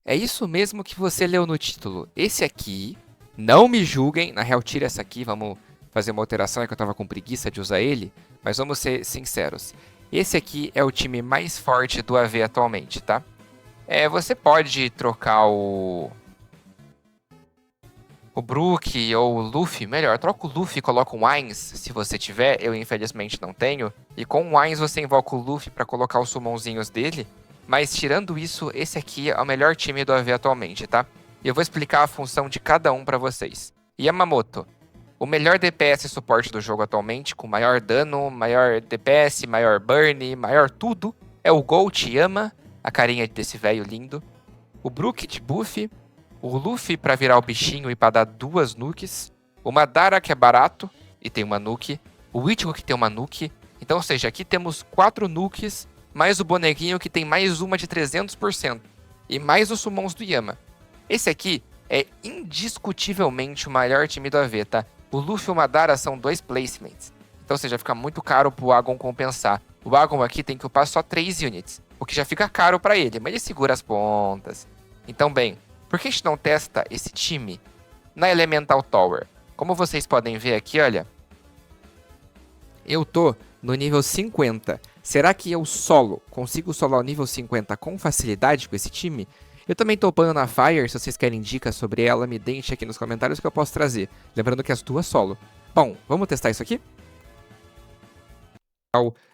É isso mesmo que você leu no título. Esse aqui, não me julguem, na real tira essa aqui, vamos fazer uma alteração, é que eu tava com preguiça de usar ele, mas vamos ser sinceros. Esse aqui é o time mais forte do AV atualmente, tá? Você pode trocar o Brook ou o Luffy, melhor, troca o Luffy e coloca o Ainz, se você tiver, eu infelizmente não tenho. E com o Ainz você invoca o Luffy para colocar os summonzinhos dele. Mas tirando isso, esse aqui é o melhor time do AV atualmente, tá? E eu vou explicar a função de cada um para vocês. Yamamoto, o melhor DPS suporte do jogo atualmente, com maior dano, maior DPS, maior burn, maior tudo, é o Gold Yama, a carinha desse velho lindo. O Brook de buff, o Luffy para virar o bichinho e para dar 2 nukes, o Madara que é barato e tem uma nuke, o Ichigo que tem uma nuke. Então, ou seja, aqui temos 4 nukes, mais o bonequinho que tem mais uma de 300%, e mais os summons do Yama. Esse aqui é indiscutivelmente o maior time do AV, tá? O Luffy e o Madara são 2 placements. Então, ou seja, fica muito caro pro Agon compensar. O Agon aqui tem que upar só 3 units, o que já fica caro para ele, mas ele segura as pontas. Então, bem, por que a gente não testa esse time na Elemental Tower? Como vocês podem ver aqui, olha, eu tô no nível 50. Será que eu consigo solar o nível 50 com facilidade com esse time? Eu também tô upando na Fire, se vocês querem dicas sobre ela, me deixem aqui nos comentários que eu posso trazer. Lembrando que as duas solo. Bom, vamos testar isso aqui?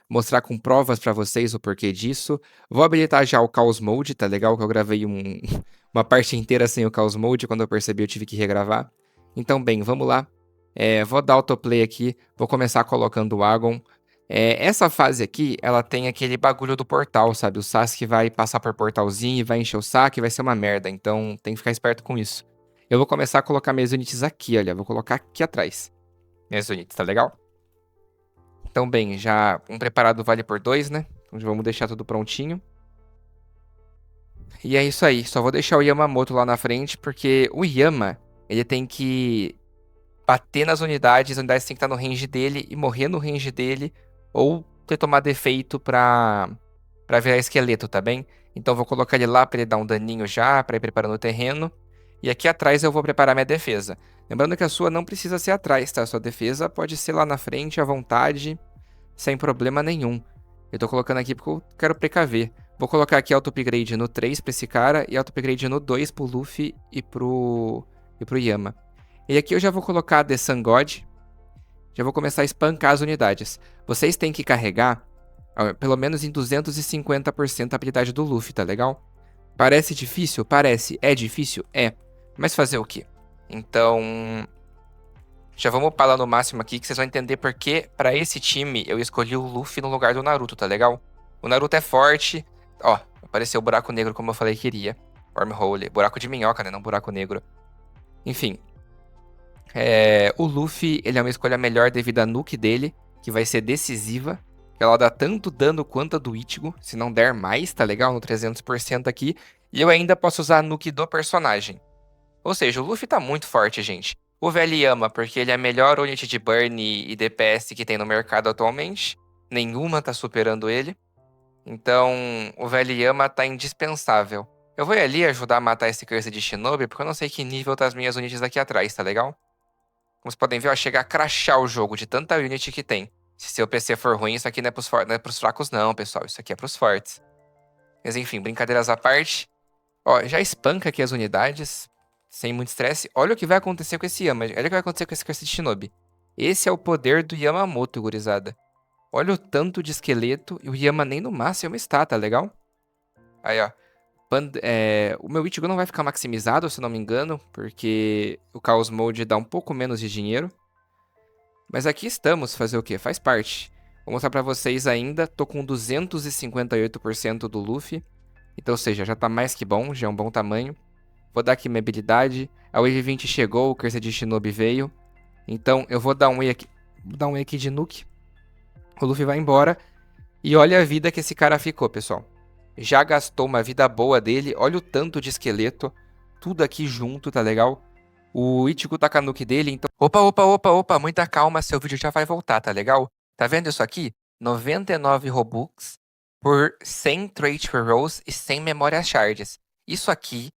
Mostrar com provas pra vocês o porquê disso. Vou habilitar já o Chaos Mode, tá legal? Que eu gravei uma parte inteira sem o Chaos Mode, quando eu percebi eu tive que regravar. Então, bem, vamos lá. Vou dar autoplay aqui, vou começar colocando o Agon. Essa fase aqui, ela tem aquele bagulho do portal, sabe? O Sasuke vai passar por portalzinho e vai encher o saco e vai ser uma merda, então tem que ficar esperto com isso. Eu vou começar a colocar minhas units aqui, olha, vou colocar aqui atrás. Minhas units, tá legal? Então, bem, já um preparado vale por 2, né? Então já vamos deixar tudo prontinho. E é isso aí, só vou deixar o Yamamoto lá na frente, porque o Yama, ele tem que bater nas unidades, as unidades têm que estar no range dele e morrer no range dele, ou ter tomado efeito pra virar esqueleto, tá bem? Então vou colocar ele lá pra ele dar um daninho já, pra ir preparando o terreno. E aqui atrás eu vou preparar minha defesa. Lembrando que a sua não precisa ser atrás, tá? A sua defesa pode ser lá na frente, à vontade, sem problema nenhum. Eu tô colocando aqui porque eu quero precaver. Vou colocar aqui auto upgrade no 3 pra esse cara e auto upgrade no 2 pro Luffy e pro Yama. E aqui eu já vou colocar The Sun God. Já vou começar a espancar as unidades. Vocês têm que carregar pelo menos em 250% a habilidade do Luffy, tá legal? Parece difícil? Parece. É difícil? É. Mas fazer o quê? Então, já vamos upar lá no máximo aqui, que vocês vão entender por que, pra esse time, eu escolhi o Luffy no lugar do Naruto, tá legal? O Naruto é forte. Ó, apareceu o buraco negro como eu falei que iria. Wormhole. Buraco de minhoca, né? Não buraco negro. Enfim. O Luffy, ele é uma escolha melhor devido à nuke dele, que vai ser decisiva. Ela dá tanto dano quanto a do Ichigo, se não der mais, tá legal? No 300% aqui. E eu ainda posso usar a nuke do personagem. Ou seja, o Luffy tá muito forte, gente. O velho Yama, porque ele é a melhor unit de burn e DPS que tem no mercado atualmente. Nenhuma tá superando ele. Então, o velho Yama tá indispensável. Eu vou ir ali ajudar a matar esse Curse de Shinobi, porque eu não sei que nível tá as minhas units aqui atrás, tá legal? Como vocês podem ver, ó, chega a crashar o jogo de tanta unit que tem. Se seu PC for ruim, isso aqui não é pros fracos não, pessoal. Isso aqui é pros fortes. Mas enfim, brincadeiras à parte. Ó, já espanca aqui as unidades, sem muito estresse. Olha o que vai acontecer com esse Yama. Olha o que vai acontecer com esse Curse de Shinobi. Esse é o poder do Yamamoto, gurizada. Olha o tanto de esqueleto e o Yama nem no máximo está, tá legal? Aí, ó. O meu Ichigo não vai ficar maximizado, se não me engano, porque o Chaos Mode dá um pouco menos de dinheiro. Mas aqui estamos, fazer o quê? Faz parte. Vou mostrar pra vocês ainda, tô com 258% do Luffy. Então, ou seja, já tá mais que bom, já é um bom tamanho. Vou dar aqui minha habilidade. A Wave 20 chegou, o Curse de Shinobi veio. Então, eu vou dar um E aqui, de nuke. O Luffy vai embora. E olha a vida que esse cara ficou, pessoal. Já gastou uma vida boa dele. Olha o tanto de esqueleto. Tudo aqui junto, tá legal? O Ichigo tá com a nuke dele, então... Opa, muita calma, seu vídeo já vai voltar, tá legal? Tá vendo isso aqui? 99 Robux por 100 Trait Rerolls e 100 Memórias Shards. Isso aqui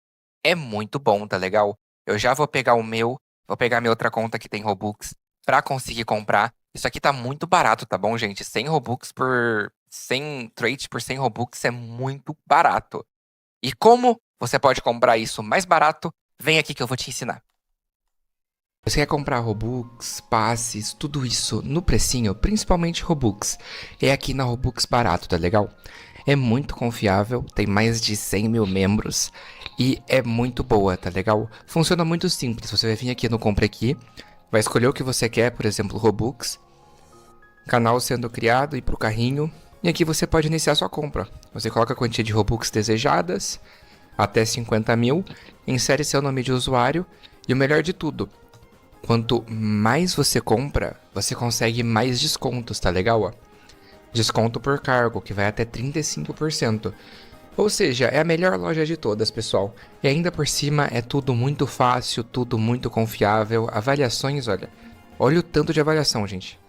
é muito bom, tá legal? Eu já vou pegar o meu, vou pegar minha outra conta que tem Robux pra conseguir comprar. Isso aqui tá muito barato, tá bom, gente? 100 Robux por 100 trades por 100 Robux é muito barato. E como você pode comprar isso mais barato? Vem aqui que eu vou te ensinar. Você quer comprar Robux, passes, tudo isso no precinho, principalmente Robux. É aqui na Robux Barato, tá legal? É muito confiável, tem mais de 100 mil membros e é muito boa, tá legal? Funciona muito simples, você vai vir aqui no Compre Aqui, vai escolher o que você quer, por exemplo, Robux, canal sendo criado e pro carrinho, e aqui você pode iniciar sua compra. Você coloca a quantia de Robux desejadas, até 50 mil, insere seu nome de usuário e o melhor de tudo, quanto mais você compra, você consegue mais descontos, tá legal? Ó? Desconto por cargo, que vai até 35%. Ou seja, é a melhor loja de todas, pessoal. E ainda por cima é tudo muito fácil, tudo muito confiável. Avaliações, olha o tanto de avaliação, gente.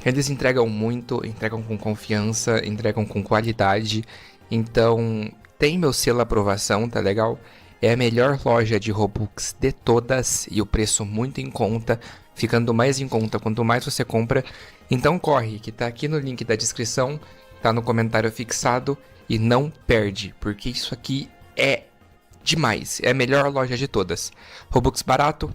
Eles entregam muito, entregam com confiança, entregam com qualidade. Então, tem meu selo aprovação, tá legal? É a melhor loja de Robux de todas e o preço muito em conta, ficando mais em conta quanto mais você compra. Então corre, que tá aqui no link da descrição, tá no comentário fixado e não perde, porque isso aqui é demais, é a melhor loja de todas. Robux barato,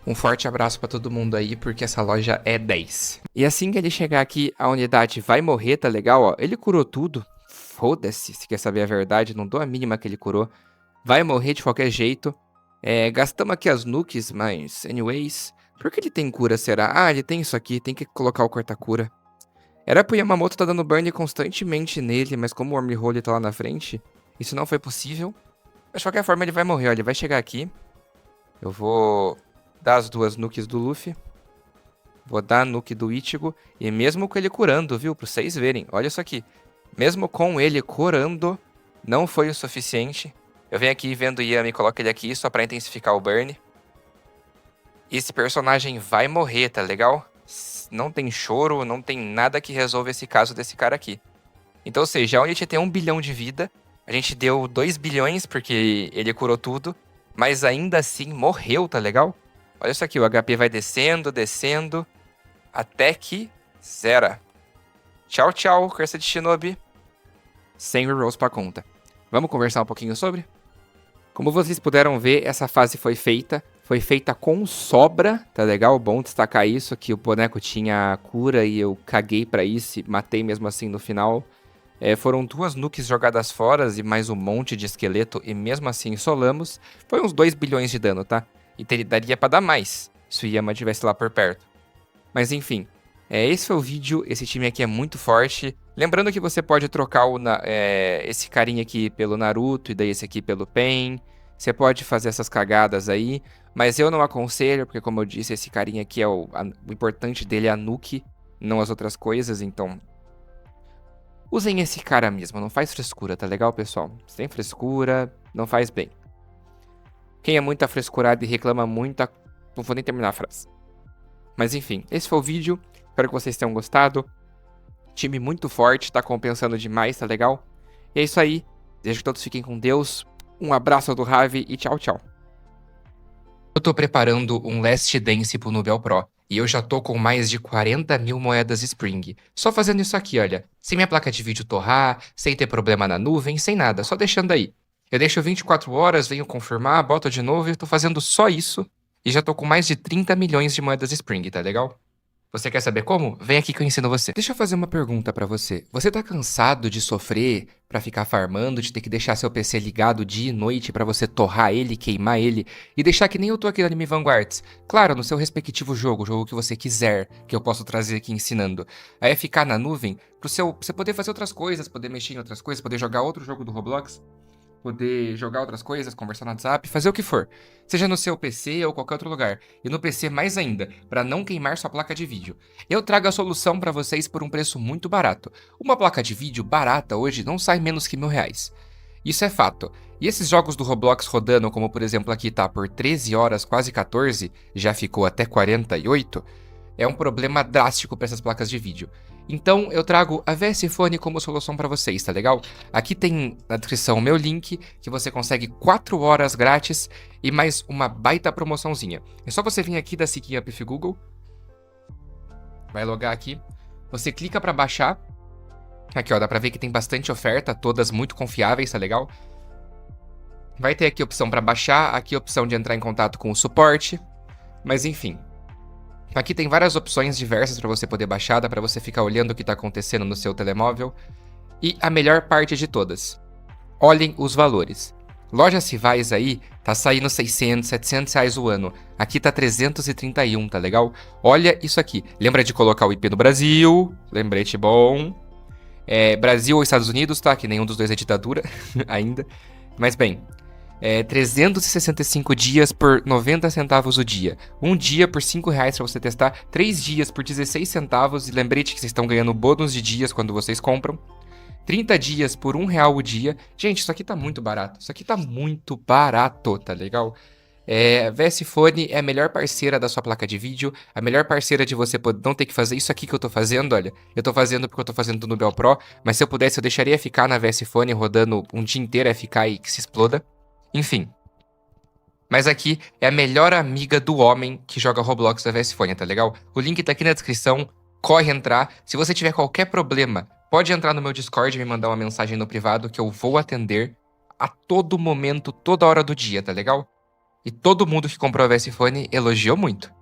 um forte abraço pra todo mundo aí, porque essa loja é 10. E assim que ele chegar aqui, a unidade vai morrer, tá legal? Ó, ele curou tudo, foda-se, se quer saber a verdade, não dou a mínima que ele curou. Vai morrer de qualquer jeito. Gastamos aqui as nukes, mas... Anyways... Por que ele tem cura, será? Ah, ele tem isso aqui. Tem que colocar o corta-cura. Era pro Yamamoto tá dando burn constantemente nele, mas como o Wormhole tá lá na frente, isso não foi possível. Mas de qualquer forma ele vai morrer, ó. Ele vai chegar aqui. Eu vou dar as duas nukes do Luffy. Vou dar a nuke do Ichigo. E mesmo com ele curando, viu? Pra vocês verem. Olha isso aqui. Mesmo com ele curando, não foi o suficiente. Eu venho aqui vendo o Yami e coloco ele aqui só pra intensificar o burn. Esse personagem vai morrer, tá legal? Não tem choro, não tem nada que resolva esse caso desse cara aqui. Então, ou seja, onde a gente tem 1 bilhão de vida, a gente deu 2 bilhões porque ele curou tudo, mas ainda assim morreu, tá legal? Olha isso aqui, o HP vai descendo, descendo, até que zera. Tchau, tchau, Curse de Shinobi. 100 rerolls pra conta. Vamos conversar um pouquinho sobre? Como vocês puderam ver, essa fase foi feita com sobra, tá legal? Bom destacar isso, que o boneco tinha cura e eu caguei pra isso e matei mesmo assim no final. Foram 2 nukes jogadas fora e mais um monte de esqueleto e mesmo assim solamos. Foi uns 2 bilhões de dano, tá? E daria pra dar mais, se o Yama estivesse lá por perto. Mas enfim, esse foi o vídeo, esse time aqui é muito forte. Lembrando que você pode trocar esse carinha aqui pelo Naruto e daí esse aqui pelo Pain. Você pode fazer essas cagadas aí, mas eu não aconselho, porque como eu disse, esse carinha aqui o importante dele é a nuke, não as outras coisas, então... Usem esse cara mesmo, não faz frescura, tá legal, pessoal? Sem frescura, não faz bem. Quem é muito afrescurado e reclama muito, não vou nem terminar a frase. Mas enfim, esse foi o vídeo, espero que vocês tenham gostado. Time muito forte, tá compensando demais, tá legal? E é isso aí, desejo que todos fiquem com Deus. Um abraço do Ravi e tchau, tchau. Eu tô preparando um Last Dance pro Nubel Pro. E eu já tô com mais de 40 mil moedas Spring. Só fazendo isso aqui, olha. Sem minha placa de vídeo torrar, sem ter problema na nuvem, sem nada. Só deixando aí. Eu deixo 24 horas, venho confirmar, boto de novo e tô fazendo só isso. E já tô com mais de 30 milhões de moedas Spring, tá legal? Você quer saber como? Vem aqui que eu ensino você. Deixa eu fazer uma pergunta pra você. Você tá cansado de sofrer pra ficar farmando, de ter que deixar seu PC ligado dia e noite pra você torrar ele, queimar ele e deixar que nem eu tô aqui no Anime Vanguards? Claro, no seu respectivo jogo, o jogo que você quiser, que eu posso trazer aqui ensinando. Aí é ficar na nuvem pra você poder fazer outras coisas, poder mexer em outras coisas, poder jogar outro jogo do Roblox, poder jogar outras coisas, conversar no WhatsApp, fazer o que for. Seja no seu PC ou qualquer outro lugar. E no PC mais ainda, para não queimar sua placa de vídeo. Eu trago a solução para vocês por um preço muito barato. Uma placa de vídeo barata hoje não sai menos que R$1.000. Isso é fato. E esses jogos do Roblox rodando, como por exemplo aqui tá por 13 horas, quase 14, já ficou até 48, é um problema drástico para essas placas de vídeo. Então eu trago a VS Fone como solução para vocês, tá legal? Aqui tem na descrição o meu link, que você consegue 4 horas grátis e mais uma baita promoçãozinha. É só você vir aqui da Seeking Up Google, vai logar aqui, você clica para baixar. Aqui ó, dá pra ver que tem bastante oferta, todas muito confiáveis, tá legal? Vai ter aqui a opção para baixar, aqui a opção de entrar em contato com o suporte, mas enfim. Aqui tem várias opções diversas para você poder baixar, dá para você ficar olhando o que está acontecendo no seu telemóvel. E a melhor parte de todas, olhem os valores. Lojas rivais aí, tá saindo 600, 700 reais o ano. Aqui tá 331, tá legal? Olha isso aqui. Lembra de colocar o IP no Brasil, lembrete bom. Brasil ou Estados Unidos, tá? Que nenhum dos dois é ditadura ainda. Mas bem, 365 dias por 90 centavos o dia. Um dia por 5 reais pra você testar. 3 dias por 16 centavos. E lembrete que vocês estão ganhando bônus de dias quando vocês compram. 30 dias por R$ 1 o dia. Gente, isso aqui tá muito barato. Isso aqui tá muito barato, tá legal? A VS Fone é a melhor parceira da sua placa de vídeo, a melhor parceira de você não ter que fazer isso aqui que eu tô fazendo, olha. Eu tô fazendo porque eu tô fazendo no Nubel Pro, mas se eu pudesse eu deixaria ficar na VS Fone rodando um dia inteiro FK e que se exploda. Enfim. Mas aqui é a melhor amiga do homem que joga Roblox da VS Fone, tá legal? O link tá aqui na descrição, corre entrar. Se você tiver qualquer problema, pode entrar no meu Discord e me mandar uma mensagem no privado que eu vou atender a todo momento, toda hora do dia, tá legal? E todo mundo que comprou a VS Fone elogiou muito.